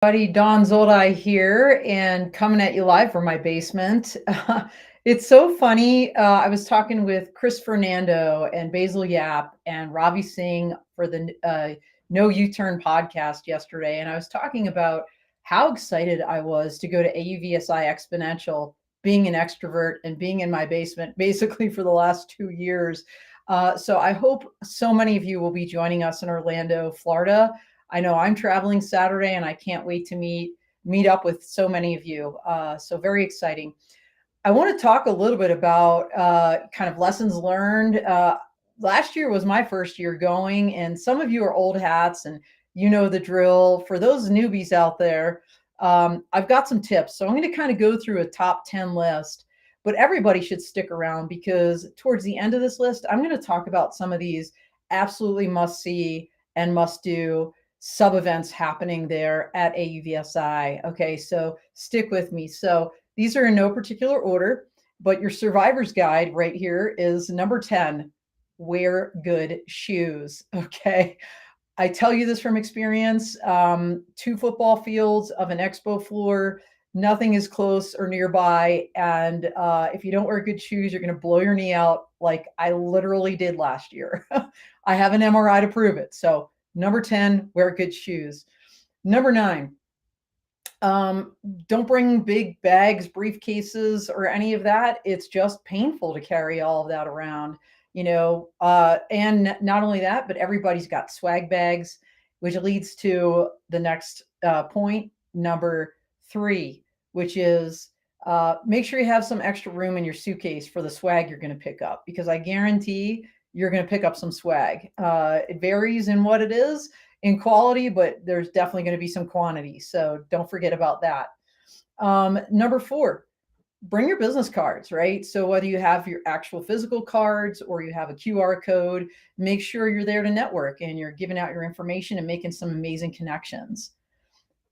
Buddy Don Zoldai here and coming at you live from my basement. It's so funny. I was talking with Chris Fernando and Basil Yap and Ravi Singh for the No U-Turn podcast yesterday, and I was talking about how excited I was to go to AUVSI Exponential, being an extrovert and being in my basement basically for the last 2 years. So I hope so many of you will be joining us in Orlando, Florida. I know I'm traveling Saturday and I can't wait to meet up with so many of you. So very exciting. I want to talk a little bit about kind of lessons learned. Last year was my first year going, and some of you are old hats and you know the drill. For those newbies out there, I've got some tips. So I'm going to kind of go through a top 10 list, but everybody should stick around because towards the end of this list, I'm going to talk about some of these absolutely must see and must do sub events happening there at AUVSI. Okay, so stick with me. So these are in no particular order, but your survivor's guide right here is number 10, wear good shoes. Okay. I tell you this from experience. 2 football fields of an expo floor, nothing is close or nearby. And if you don't wear good shoes, you're going to blow your knee out like I literally did last year. I have an MRI to prove it. So number 10, wear good shoes. Number 9, don't bring big bags, briefcases, or any of that. It's just painful to carry all of that around, and not only that, but everybody's got swag bags, which leads to the next point, number 3, which is make sure you have some extra room in your suitcase for the swag you're going to pick up, because I guarantee you're going to pick up some swag. It varies in what it is in quality, but there's definitely going to be some quantity. So don't forget about that. Number 4, bring your business cards, right? So whether you have your actual physical cards or you have a QR code, make sure you're there to network and you're giving out your information and making some amazing connections.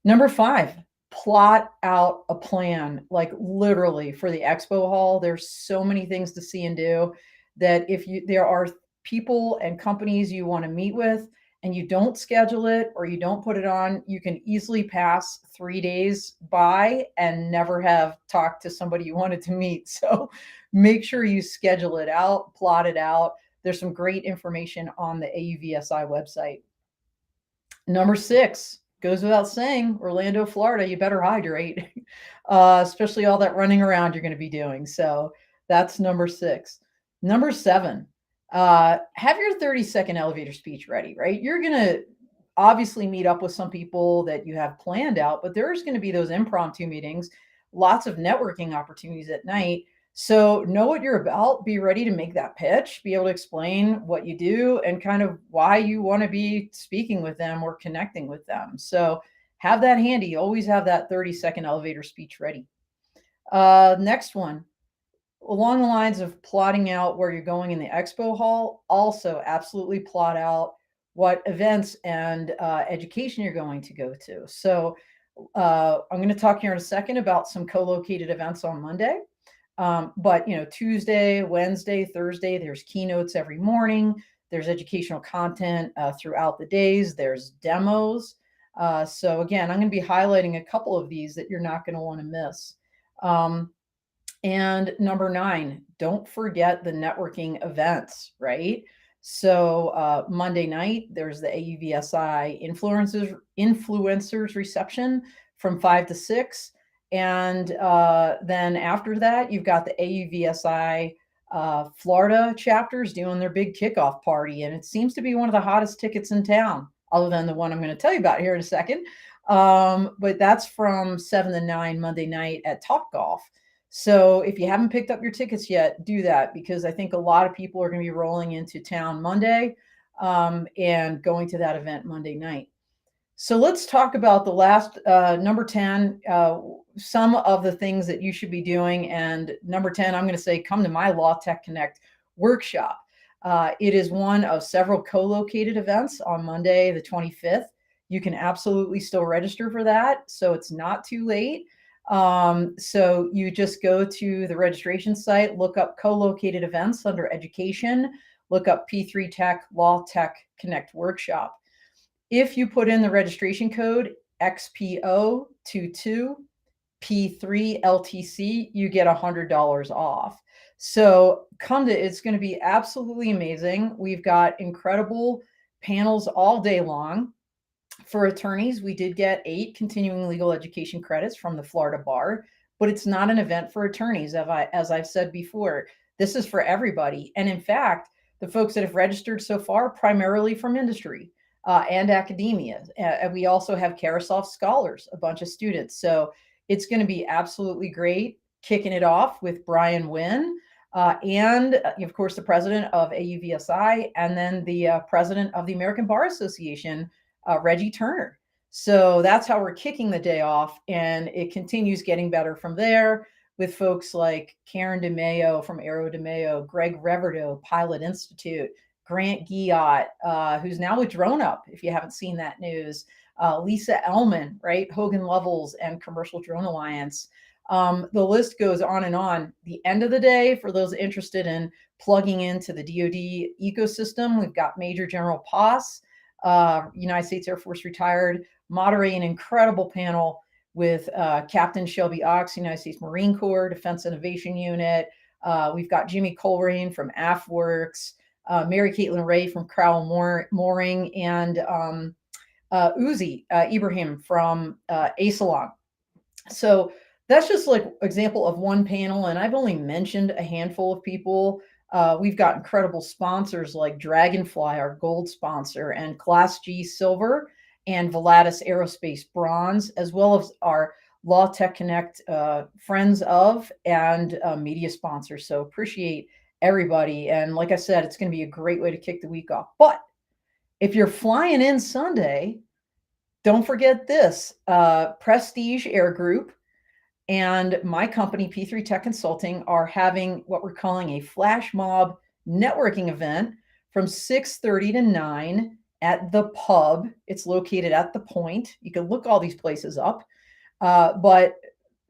Number 5, plot out a plan, like literally for the expo hall. There's so many things to see and do that if there are people and companies you want to meet with and you don't schedule it or you don't put it on, you can easily pass 3 days by and never have talked to somebody you wanted to meet. So make sure you schedule it out, plot it out. There's some great information on the AUVSI website. Number 6, goes without saying, Orlando, Florida, you better hydrate, especially all that running around you're going to be doing. So that's number 6. Number 7, have your 30-second elevator speech ready, right? You're going to obviously meet up with some people that you have planned out, but there's going to be those impromptu meetings, lots of networking opportunities at night. So know what you're about, be ready to make that pitch, be able to explain what you do and kind of why you want to be speaking with them or connecting with them. So have that handy. Always have that 30-second elevator speech ready. Next one, along the lines of plotting out where you're going in the expo hall, also absolutely plot out what events and education you're going to go to. So I'm going to talk here in a second about some co-located events on Monday. But Tuesday, Wednesday, Thursday, there's keynotes every morning. There's educational content throughout the days. There's demos. So again, I'm going to be highlighting a couple of these that you're not going to want to miss. And number 9, don't forget the networking events, right? So Monday night, there's the AUVSI influencers reception from 5 to 6. And then after that, you've got the AUVSI Florida chapters doing their big kickoff party. And it seems to be one of the hottest tickets in town, other than the one I'm going to tell you about here in a second. But that's from 7 to 9 Monday night at Topgolf. So if you haven't picked up your tickets yet, do that, because I think a lot of people are going to be rolling into town Monday and going to that event Monday night. So let's talk about the last number 10, some of the things that you should be doing. And number 10, I'm going to say, come to my Law Tech Connect workshop. It is one of several co-located events on Monday, the 25th. You can absolutely still register for that, so it's not too late. So you just go to the registration site, look up co-located events under education, look up P3 Tech Law Tech Connect workshop. If you put in the registration code XPO22 P3 LTC, you get $100 off. So it's going to be absolutely amazing. We've got incredible panels all day long. For attorneys, we did get 8 continuing legal education credits from the Florida Bar, but it's not an event for attorneys. As I've said before, this is for everybody. And in fact, the folks that have registered so far, primarily from industry and academia. And we also have Carousel Scholars, a bunch of students. So it's going to be absolutely great, kicking it off with Brian Wynn. And of course, the president of AUVSI, and then the president of the American Bar Association, Reggie Turner. So that's how we're kicking the day off. And it continues getting better from there with folks like Karen DeMayo from Aero DeMayo, Greg Reverdo, Pilot Institute, Grant Guillot, who's now with Drone Up, if you haven't seen that news, Lisa Ellman, right? Hogan Levels and Commercial Drone Alliance. The list goes on and on. The end of the day, for those interested in plugging into the DoD ecosystem, we've got Major General Poss, United States Air Force retired, moderating an incredible panel with Captain Shelby Ox, United States Marine Corps Defense Innovation Unit. We've got Jimmy Coleraine from AFWorks, Mary Caitlin Ray from Crowell Mooring, and Uzi Ibrahim from ASALON. So that's just like example of one panel, and I've only mentioned a handful of people. We've got incredible sponsors like Dragonfly, our gold sponsor, and Class G Silver, and Volatus Aerospace Bronze, as well as our Law Tech Connect friends of and media sponsors. So appreciate everybody. And like I said, it's going to be a great way to kick the week off. But if you're flying in Sunday, don't forget this, Prestige Air Group and my company, P3 Tech Consulting, are having what we're calling a flash mob networking event from 6:30 to 9 at the pub. It's located at the Point. You can look all these places up, but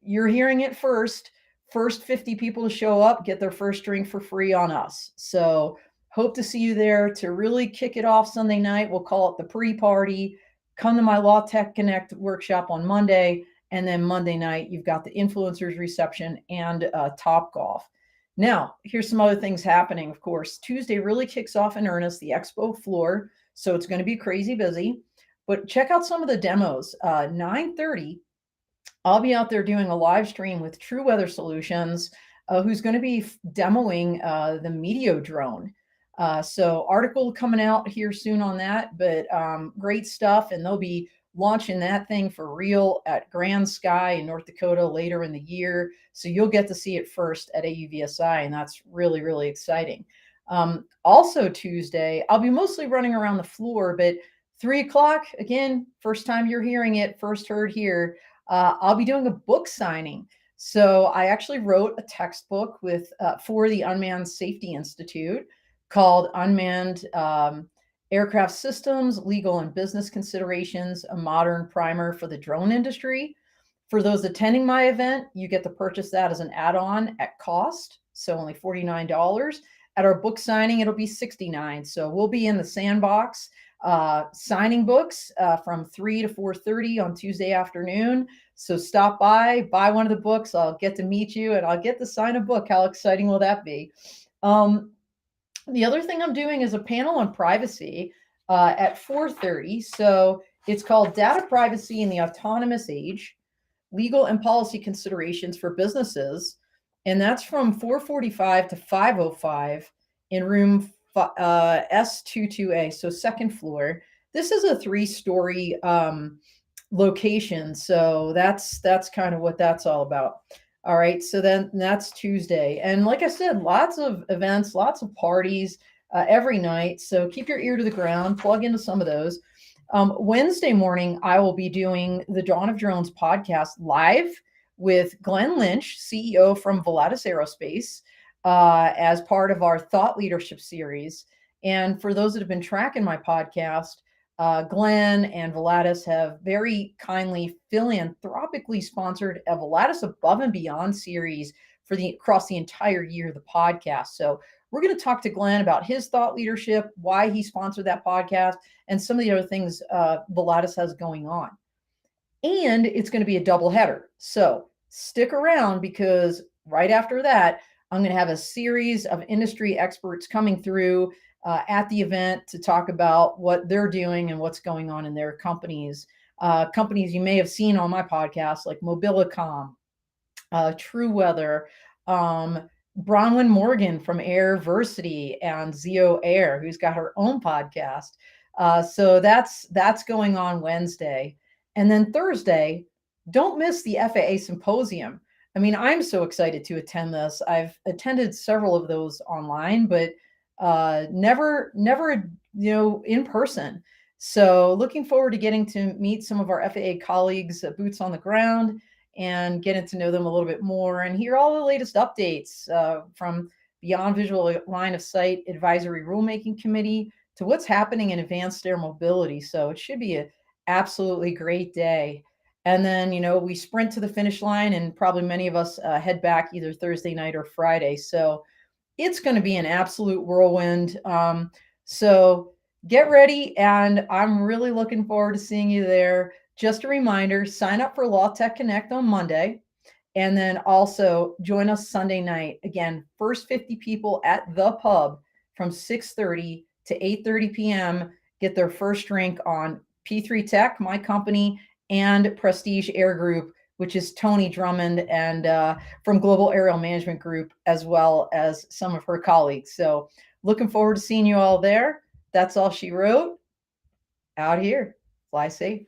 you're hearing it first. First 50 people to show up get their first drink for free on us. So hope to see you there to really kick it off Sunday night. We'll call it the pre-party. Come to my Law Tech Connect workshop on Monday. And then Monday night, you've got the influencers reception and Top Golf. Now, here's some other things happening. Of course, Tuesday really kicks off in earnest, the expo floor. So it's going to be crazy busy. But check out some of the demos. 9:30, I'll be out there doing a live stream with True Weather Solutions, who's going to be demoing the Meteor drone. So article coming out here soon on that, but great stuff. And they'll be launching that thing for real at Grand Sky in North Dakota later in the year. So you'll get to see it first at AUVSI, and that's really, really exciting. Also Tuesday, I'll be mostly running around the floor, but 3 o'clock, again, first time you're hearing it, first heard here, I'll be doing a book signing. So I actually wrote a textbook for the Unmanned Safety Institute called Unmanned Aircraft Systems, Legal and Business Considerations, a Modern Primer for the Drone Industry. For those attending my event, you get to purchase that as an add-on at cost, so only $49. At our book signing, it'll be $69. So we'll be in the sandbox signing books from 3 to 4:30 on Tuesday afternoon. So stop by, buy one of the books. I'll get to meet you, and I'll get to sign a book. How exciting will that be? The other thing I'm doing is a panel on privacy at 4:30. So it's called Data Privacy in the Autonomous Age, Legal and Policy Considerations for Businesses. And that's from 4:45 to 5:05 in room S22A, so second floor. This is a 3-story location. So that's kind of what that's all about. All right, so then that's Tuesday. And like I said, lots of events, lots of parties every night. So keep your ear to the ground, plug into some of those. Wednesday morning, I will be doing the Dawn of Drones podcast live with Glenn Lynch, CEO from Volatus Aerospace, as part of our Thought Leadership series. And for those that have been tracking my podcast, Glenn and Volatus have very kindly philanthropically sponsored a Volatus Above and Beyond series for across the entire year of the podcast. So we're going to talk to Glenn about his thought leadership, why he sponsored that podcast, and some of the other things Volatus has going on. and it's going to be a double header. So stick around, because right after that, I'm going to have a series of industry experts coming through at the event to talk about what they're doing and what's going on in their companies. Companies you may have seen on my podcast, like Mobilicom, True Weather, Bronwyn Morgan from AUVSI and Zio Air, who's got her own podcast. So that's going on Wednesday. And then Thursday, don't miss the FAA symposium. I mean, I'm so excited to attend this. I've attended several of those online, but never, in person. So looking forward to getting to meet some of our FAA colleagues, boots on the ground, and getting to know them a little bit more and hear all the latest updates from Beyond Visual Line of Sight Advisory Rulemaking Committee to what's happening in advanced air mobility. So it should be an absolutely great day. And then, we sprint to the finish line, and probably many of us head back either Thursday night or Friday. So it's going to be an absolute whirlwind. So get ready, and I'm really looking forward to seeing you there. Just a reminder, sign up for Law Tech Connect on Monday, and then also join us Sunday night. Again, first 50 people at the pub from 6:30 to 8:30 p.m. get their first drink on P3 Tech, my company, and Prestige Air Group, which is Tony Drummond and from Global Aerial Management Group, as well as some of her colleagues. So looking forward to seeing you all there. That's all she wrote. Out here. Fly safe.